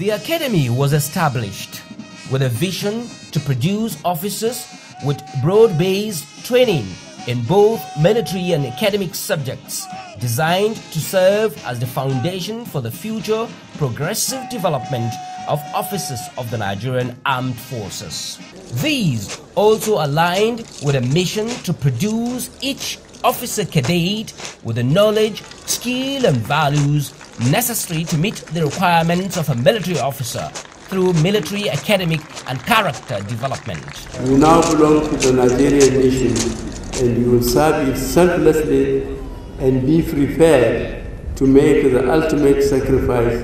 The Academy was established with a vision to produce officers with broad-based training in both military and academic subjects, designed to serve as the foundation for the future progressive development of officers of the Nigerian Armed Forces. These also aligned with a mission to produce each officer cadet with the knowledge, skill and values necessary to meet the requirements of a military officer through military, academic and character development. You now belong to the Nigerian nation and you will serve it selflessly and be prepared to make the ultimate sacrifice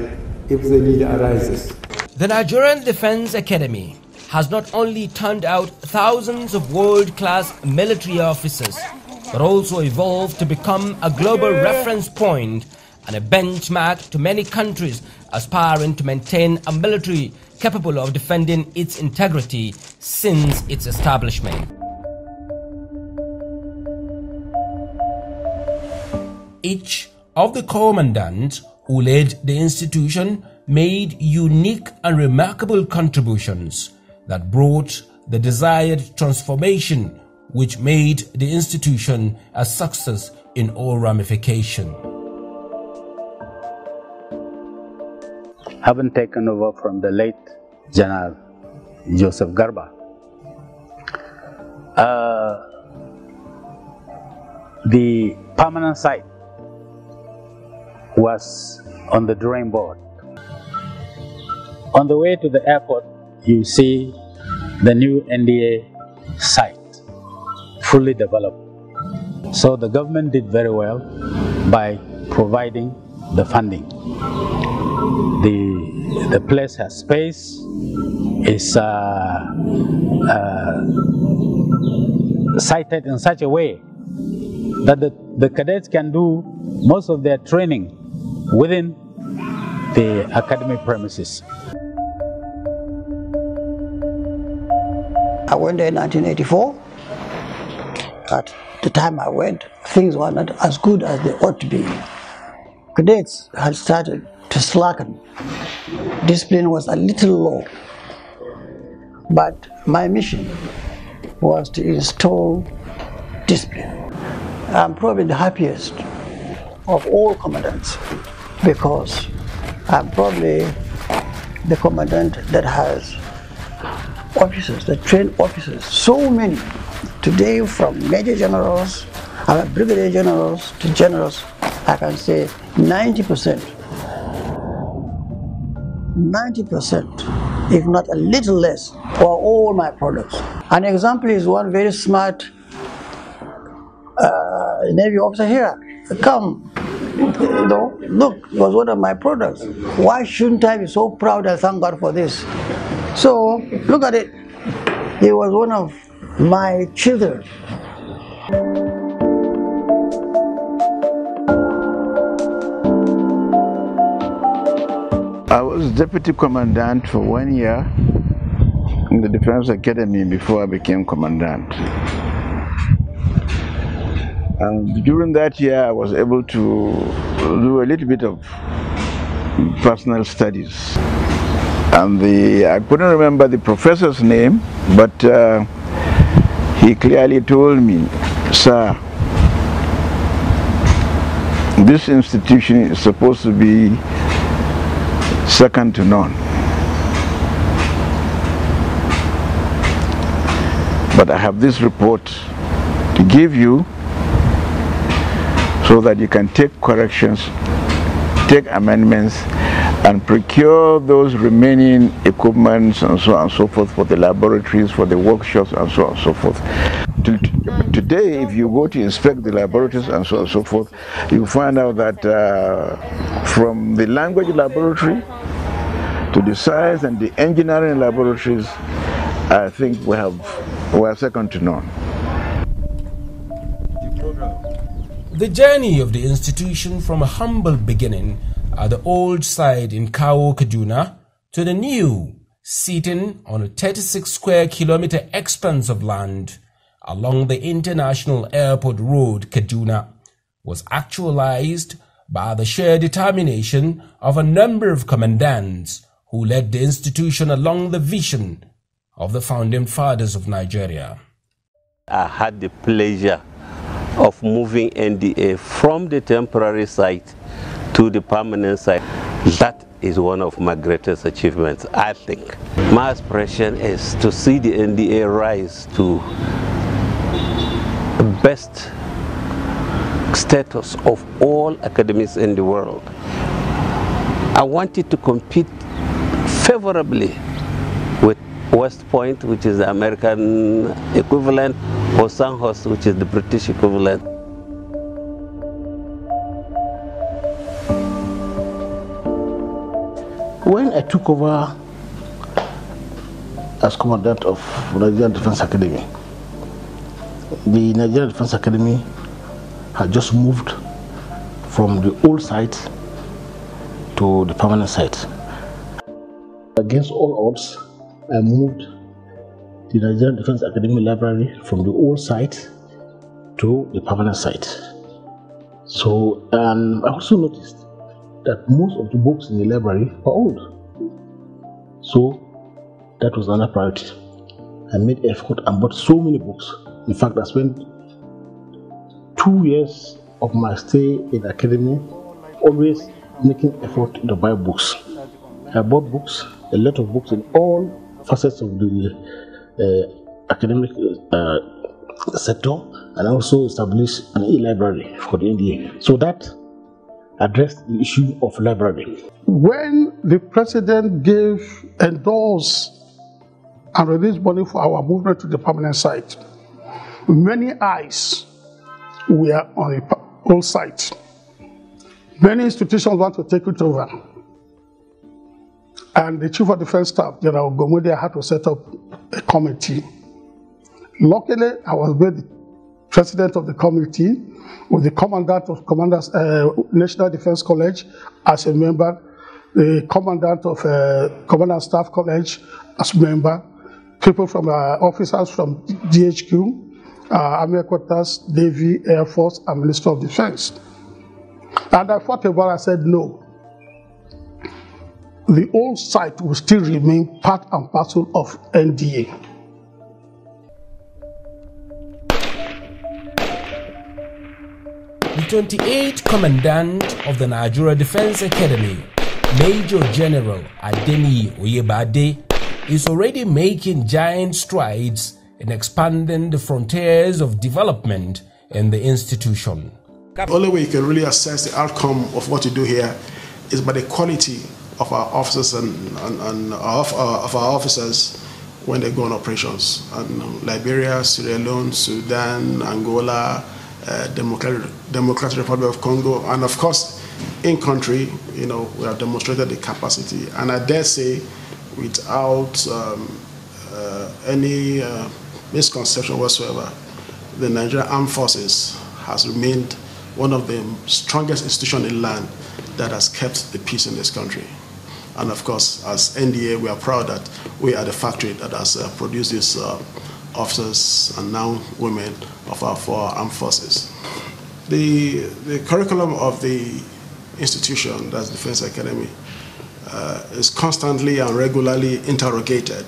if the need arises. The Nigerian Defense Academy has not only turned out thousands of world-class military officers, but also evolved to become a global reference point and a benchmark to many countries aspiring to maintain a military capable of defending its integrity since its establishment. Each of the commandants who led the institution made unique and remarkable contributions that brought the desired transformation, which made the institution a success in all ramifications. Having taken over from the late General Joseph Garba, the permanent site was on the drawing board. On the way to the airport, you see the new NDA site, fully developed. So the government did very well by providing the funding. The place has space, is sited in such a way that the cadets can do most of their training within the academy premises. I went there in 1984. At the time I went, things were not as good as they ought to be. Cadets had started to slacken. Discipline was a little low. But my mission was to install discipline. I'm probably the happiest of all commandants because I'm probably the commandant that has officers, that train officers, so many. Today, from major generals, brigadier generals to generals, I can say 90%, if not a little less, for all my products. An example is one very smart Navy officer here. Come, look, it was one of my products. Why shouldn't I be so proud and thank God for this? So, look at it. He was one of my children. I was deputy commandant for 1 year in the Defense Academy before I became commandant. And during that year, I was able to do a little bit of personal studies. And I couldn't remember the professor's name, but he clearly told me, "Sir, this institution is supposed to be second to none. But I have this report to give you so that you can take corrections, take amendments, and procure those remaining equipments and so on and so forth for the laboratories, for the workshops and so on and so forth." Today, if you go to inspect the laboratories and so on and so forth, you find out that from the language laboratory to the science and the engineering laboratories, I think we are second to none. The journey of the institution from a humble beginning at the old site in Kawo, Kaduna, to the new, sitting on a 36 square kilometer expanse of land along the International Airport Road, Kaduna, was actualized by the sheer determination of a number of commandants who led the institution along the vision of the founding fathers of Nigeria. I had the pleasure of moving NDA from the temporary site to the permanent site. That is one of my greatest achievements, I think. My aspiration is to see the NDA rise to the best status of all academies in the world. I wanted to compete favorably with West Point, which is the American equivalent, or Sandhurst, which is the British equivalent. When I took over as commandant of Nigerian Defense Academy, the Nigerian Defense Academy had just moved from the old site to the permanent site. Against all odds, I moved the Nigerian Defense Academy library from the old site to the permanent site. So, and I also noticed that most of the books in the library were old. So, that was another priority. I made effort and bought so many books. In fact, I spent 2 years of my stay in the academy always making effort to buy books. I bought books, a lot of books in all facets of the academic sector, and also established an e-library for the NDA. So that addressed the issue of library. When the president endorsed and released money for our movement to the permanent site, many eyes were on the old site. Many institutions want to take it over. And the Chief of Defense Staff, General Gomode, had to set up a committee. Luckily, I was made the president of the committee, with the commandant of National Defense College as a member, the commandant of Commandant Staff College as a member, people from officers from DHQ, Army Headquarters, Navy, Air Force, and Minister of Defense. And I thought about it, I said, no. The old site will still remain part and parcel of NDA. The 28th Commandant of the Nigeria Defense Academy, Major General Adeni Oyebade, is already making giant strides in expanding the frontiers of development in the institution. The only way you can really assess the outcome of what you do here is by the quality of our officers and of our officers when they go on operations. And Liberia, Sierra Leone, Sudan, Angola, Democratic Republic of Congo, and of course, in country, we have demonstrated the capacity. And I dare say, without any misconception whatsoever, the Nigerian Armed Forces has remained one of the strongest institutions in land that has kept the peace in this country. And of course, as NDA, we are proud that we are the factory that has produced these officers and now women of our 4 armed forces. The curriculum of the institution, that's Defense Academy, is constantly and regularly interrogated.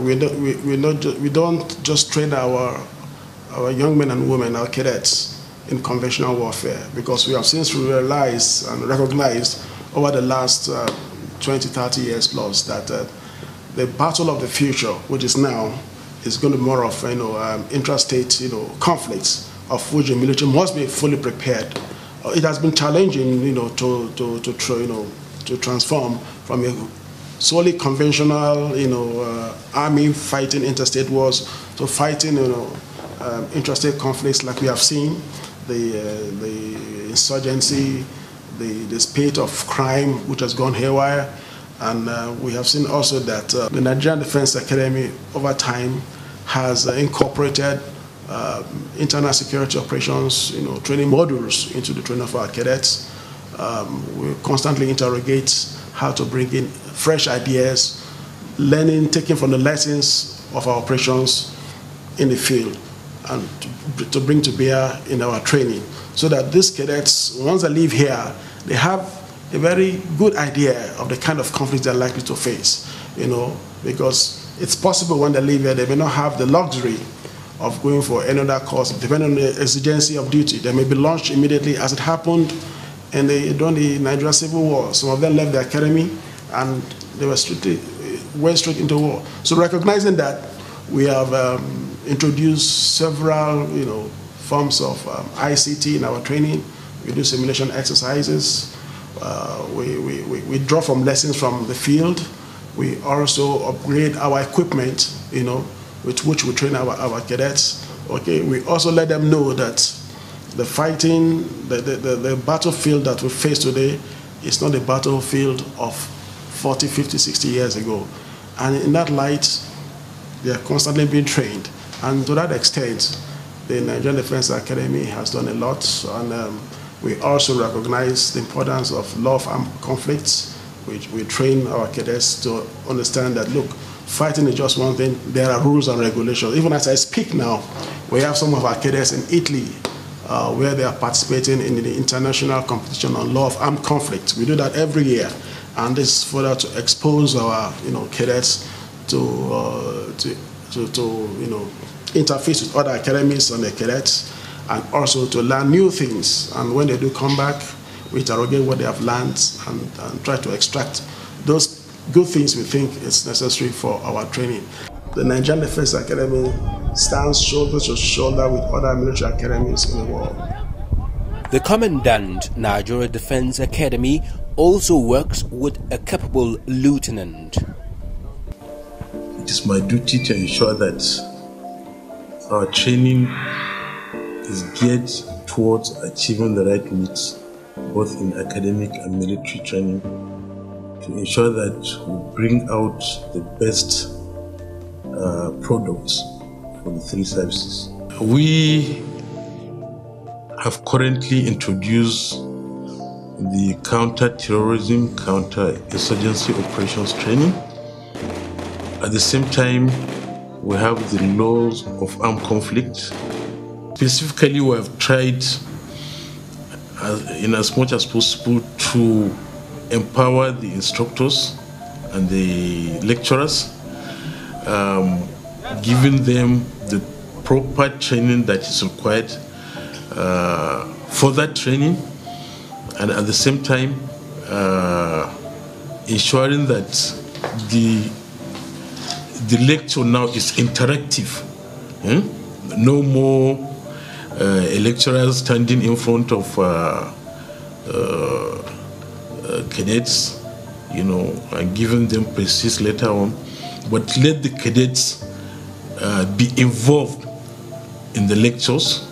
We don't just train our young men and women, our cadets, in conventional warfare, because we have since realized and recognized over the last 20, 30 years plus that the battle of the future, which is now, is going to be more of intrastate conflicts, of which the military must be fully prepared. It has been challenging to transform from a solely conventional army fighting interstate wars to fighting intrastate conflicts like we have seen, the insurgency, the spate of crime which has gone haywire. And we have seen also that the Nigerian Defense Academy over time has incorporated internal security operations, training modules into the training of our cadets. We constantly interrogate how to bring in fresh ideas, learning, taking from the lessons of our operations in the field, and to bring to bear in our training, so that these cadets, once they leave here, they have a very good idea of the kind of conflicts they're likely to face, because it's possible when they leave here, they may not have the luxury of going for another course, depending on the exigency of duty. They may be launched immediately, as it happened during the Nigerian Civil War. Some of them left the academy and they went straight into war. So recognizing that, we have introduced several forms of ICT in our training. We do simulation exercises. We draw from lessons from the field. We also upgrade our equipment, with which we train our cadets. Okay, we also let them know that the fighting, the battlefield that we face today is not a battlefield of 40, 50, 60 years ago. And in that light, they are constantly being trained. And to that extent, the Nigerian Defense Academy has done a lot. And we also recognize the importance of law of armed conflicts. We train our cadets to understand that, look, fighting is just one thing. There are rules and regulations. Even as I speak now, we have some of our cadets in Italy where they are participating in the international competition on law of armed conflict. We do that every year. And this is further to expose our cadets to interface with other academies and the cadets, and also to learn new things. And when they do come back, we interrogate what they have learned and try to extract those good things we think is necessary for our training. The Nigerian Defense Academy stands shoulder to shoulder with other military academies in the world. The Commandant Nigeria Defense Academy also works with a capable lieutenant. It is my duty to ensure that our training is geared towards achieving the right needs, both in academic and military training, to ensure that we bring out the best products for the three services. We have currently introduced the counter-terrorism, counter-insurgency operations training. At the same time, we have the laws of armed conflict. Specifically, we have tried, in as much as possible, to empower the instructors and the lecturers, giving them the proper training that is required for that training, and at the same time ensuring that the lecture now is interactive. No more a lecturer standing in front of cadets, and giving them precise later on, but let the cadets be involved in the lectures,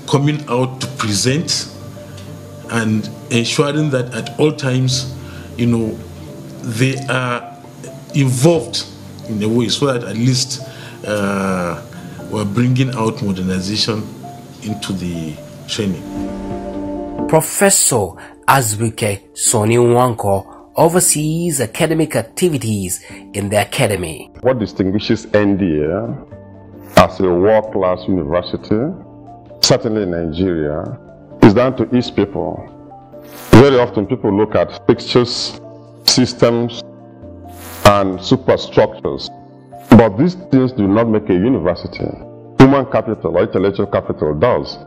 coming out to present, and ensuring that at all times, they are involved in a way so that at least we're bringing out modernization into the training. Professor Azubuike Soni Nwanko oversees academic activities in the academy. What distinguishes NDA as a world-class university, certainly in Nigeria, is down to its people. Very often people look at fixtures, systems, and superstructures, but these things do not make a university. Human capital or intellectual capital does.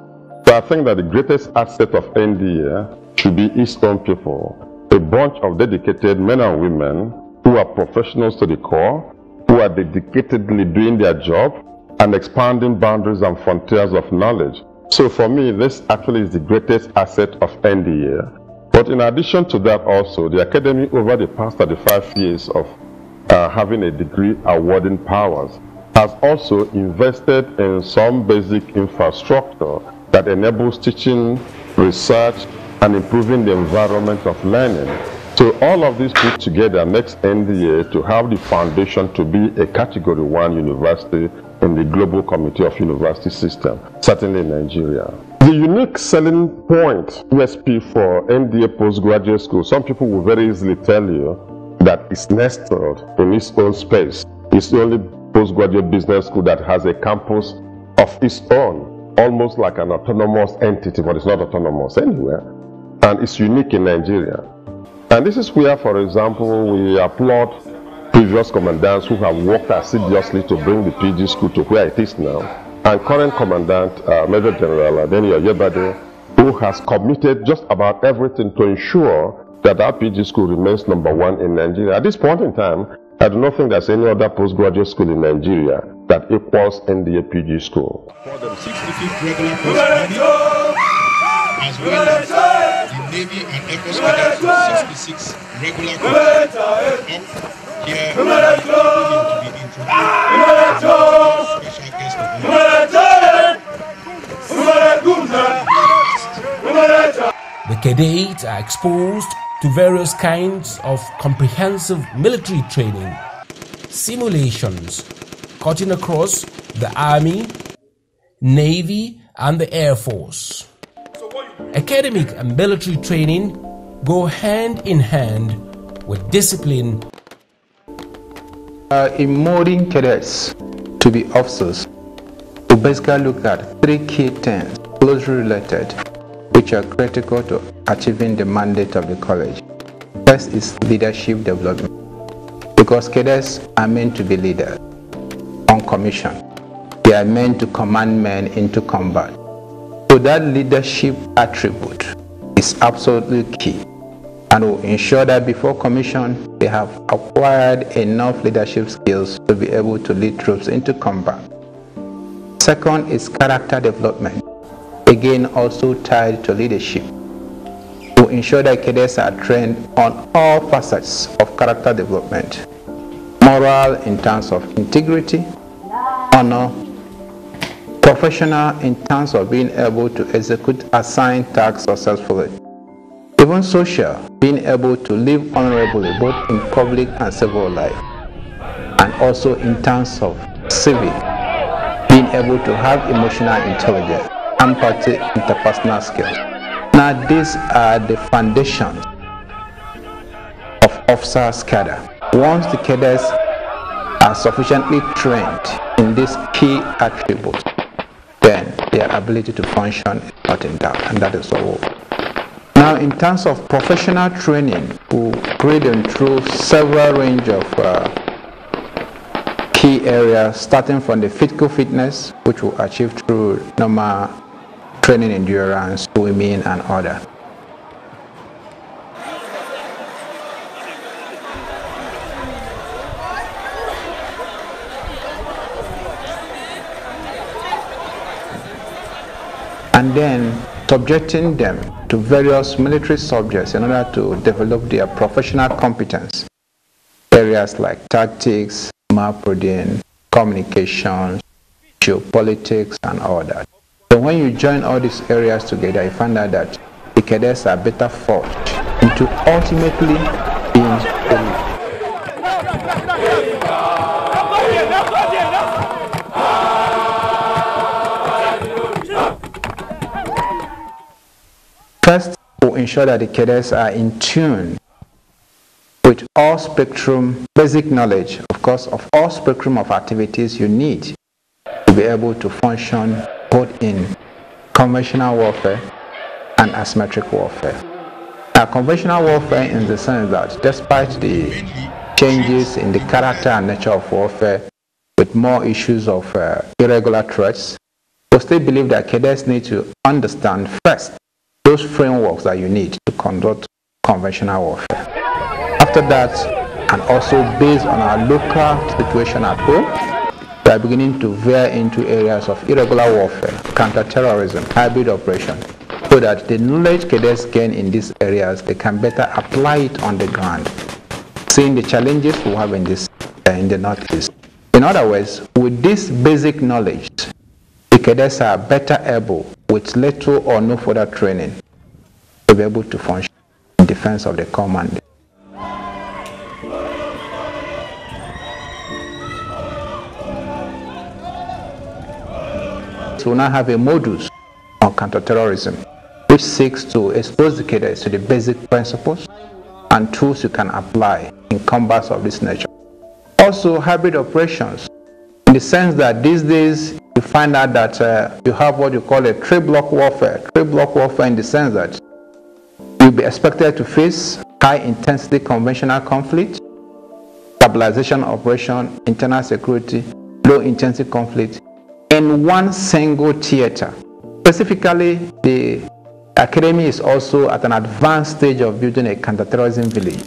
So I think that the greatest asset of NDA should be its own people, a bunch of dedicated men and women who are professionals to the core, who are dedicatedly doing their job and expanding boundaries and frontiers of knowledge. So for me, this actually is the greatest asset of NDA. But in addition to that also, the Academy over the past 35 years of having a degree awarding powers has also invested in some basic infrastructure that enables teaching, research, and improving the environment of learning. So all of these put together makes NDA to have the foundation to be a Category 1 university in the Global Committee of University System, certainly in Nigeria. The unique selling point, USP for NDA Postgraduate School, some people will very easily tell you that it's nestled in its own space. It's the only postgraduate business school that has a campus of its own, almost like an autonomous entity, but it's not autonomous anywhere. and it's unique in Nigeria. And this is where, for example, we applaud previous commandants who have worked assiduously to bring the PG school to where it is now, and current commandant, Major General Daniel Yebade, who has committed just about everything to ensure that our PG school remains #1 in Nigeria. At this point in time, I do not think there's any other postgraduate school in Nigeria that equals NDA PG school. For the 65th regular course as well as the Navy and Air Force cadets 66 regular course here to be introduced special guest of honor. The cadets are exposed to various kinds of comprehensive military training, simulations cutting across the Army, Navy, and the Air Force. Academic and military training go hand in hand with discipline. In molding cadets to be officers, we basically look at 3 key things closely related, which are critical to achieving the mandate of the college. First is leadership development, because cadets are meant to be leaders on commission. They are meant to command men into combat. So that leadership attribute is absolutely key, and will ensure that before commission they have acquired enough leadership skills to be able to lead troops into combat. Second is character development, again also tied to leadership, to ensure that cadets are trained on all facets of character development: moral in terms of integrity, honor, professional in terms of being able to execute assigned tasks successfully, even social, being able to live honorably both in public and civil life, and also in terms of civic, being able to have emotional intelligence, empathy, interpersonal skills. Now these are the foundations of officers' cadre. Once the cadets are sufficiently trained in these key attributes, then their ability to function is not in doubt, and that is all. Now, in terms of professional training, we grade them through several range of key areas, starting from the physical fitness, which we achieve through normal training, endurance, swimming, and other. And then subjecting them to various military subjects in order to develop their professional competence. Areas like tactics, map reading, communications, geopolitics, and all that. So when you join all these areas together, you find out that the cadets are better forged into ultimately being elite. First, we'll ensure that the cadets are in tune with all spectrum, basic knowledge, of course, of all spectrum of activities you need to be able to function both in conventional warfare and asymmetric warfare. Now, conventional warfare in the sense that despite the changes in the character and nature of warfare, with more issues of irregular threats, we still believe that cadets need to understand first those frameworks that you need to conduct conventional warfare. After that, and also based on our local situation at home, we are beginning to veer into areas of irregular warfare, counter-terrorism, hybrid operation, so that the knowledge cadets gain in these areas, they can better apply it on the ground, seeing the challenges we have in the Northeast. In other words, with this basic knowledge, the cadets are better able, with little or no further training, to be able to function in defense of the command. So we now have a modus on counterterrorism, which seeks to expose the cadets to the basic principles and tools you can apply in combats of this nature. Also, hybrid operations, in the sense that these days you find out that you have what you call a three-block warfare. Three-block warfare in the sense that be expected to face high-intensity conventional conflict, stabilization operation, internal security, low-intensity conflict in one single theater. Specifically, the Academy is also at an advanced stage of building a counterterrorism village.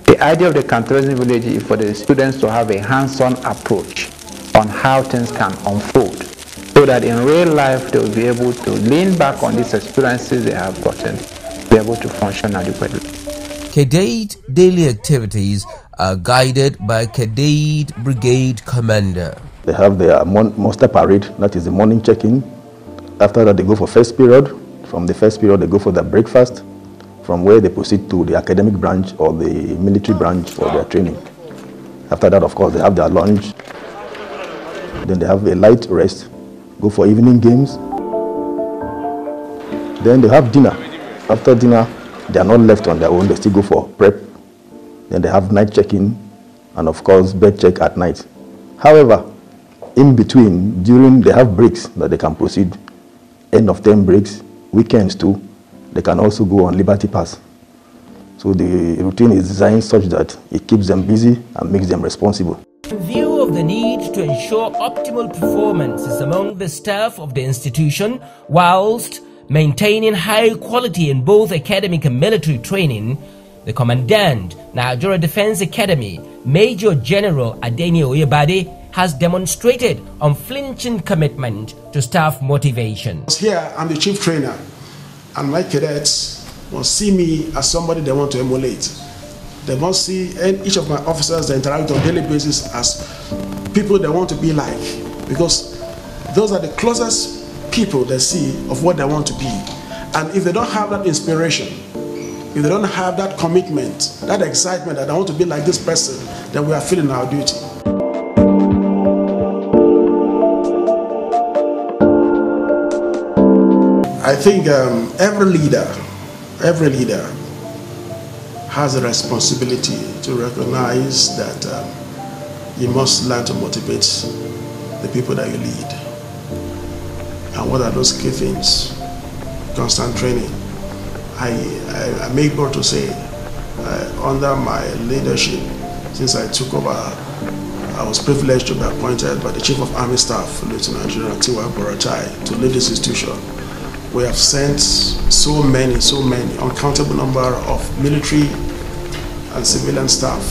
The idea of the counterterrorism village is for the students to have a hands-on approach on how things can unfold, so that in real life they will be able to lean back on these experiences they have gotten, be able to function adequately. Cadet daily activities are guided by Cadet Brigade Commander. They have their muster parade, that is the morning check-in. After that, they go for first period. From the first period, they go for their breakfast, from where they proceed to the academic branch or the military branch for their training. After that, of course, they have their lunch. Then they have a light rest, go for evening games. Then they have dinner. After dinner, they are not left on their own, they still go for prep. Then they have night check-in, and of course, bed check at night. However, in between, they have breaks that they can proceed, end of term breaks, weekends too. They can also go on Liberty Pass. So the routine is designed such that it keeps them busy and makes them responsible. In view of the need to ensure optimal performances among the staff of the institution, whilst maintaining high quality in both academic and military training, the Commandant, Nigeria Defense Academy, Major General Adeni Oyebade, has demonstrated unflinching commitment to staff motivation. Here, I'm the chief trainer, and my cadets must see me as somebody they want to emulate. They must see each of my officers they interact on a daily basis as people they want to be like, because those are the closest people they see of what they want to be. And if they don't have that inspiration, if they don't have that commitment, that excitement that I want to be like this person, then we are feeling our duty. I think every leader has a responsibility to recognize that you must learn to motivate the people that you lead. And what are those key things? Constant training. I make bold to say, under my leadership, since I took over, I was privileged to be appointed by the Chief of Army Staff, Lieutenant General Tiwa Borachai, to lead this institution. We have sent so many, uncountable number of military and civilian staff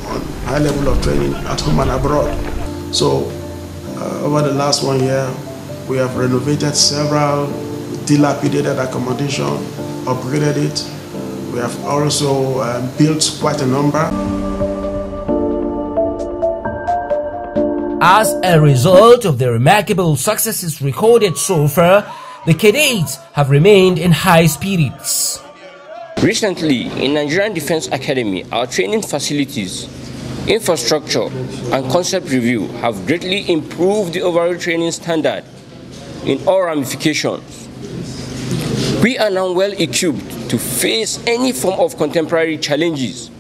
on high level of training at home and abroad. So over the last 1 year, we have renovated several dilapidated accommodation, upgraded it. We have also built quite a number. As a result of the remarkable successes recorded so far, the cadets have remained in high spirits. Recently, in Nigerian Defense Academy, our training facilities, infrastructure, and concept review have greatly improved the overall training standard in all ramifications. We are now well equipped to face any form of contemporary challenges,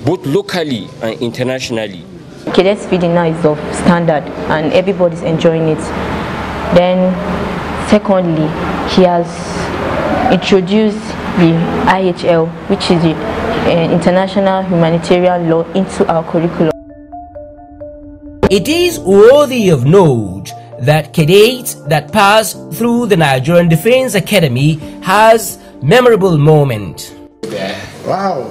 both locally and internationally. Cadets feeding now is of standard and everybody's enjoying it. Then secondly, he has introduced the IHL, which is the International Humanitarian Law, into our curriculum. It is worthy of note that cadets that pass through the Nigerian Defense Academy has memorable moment. Wow!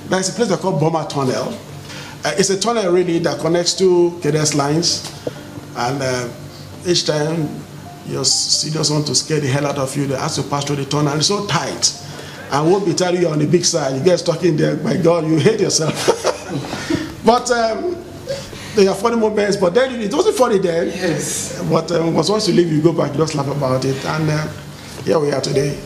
There's a place they call Bomber Tunnel. It's a tunnel really that connects two cadets lines, and each time your seniors want to scare the hell out of you, they have to pass through the tunnel, and it's so tight. And won't be telling you on the big side, you get stuck in there, my God, you hate yourself. But they are funny moments, but then it wasn't funny then. Yes. But once you leave, you go back, you just laugh about it. And here we are today.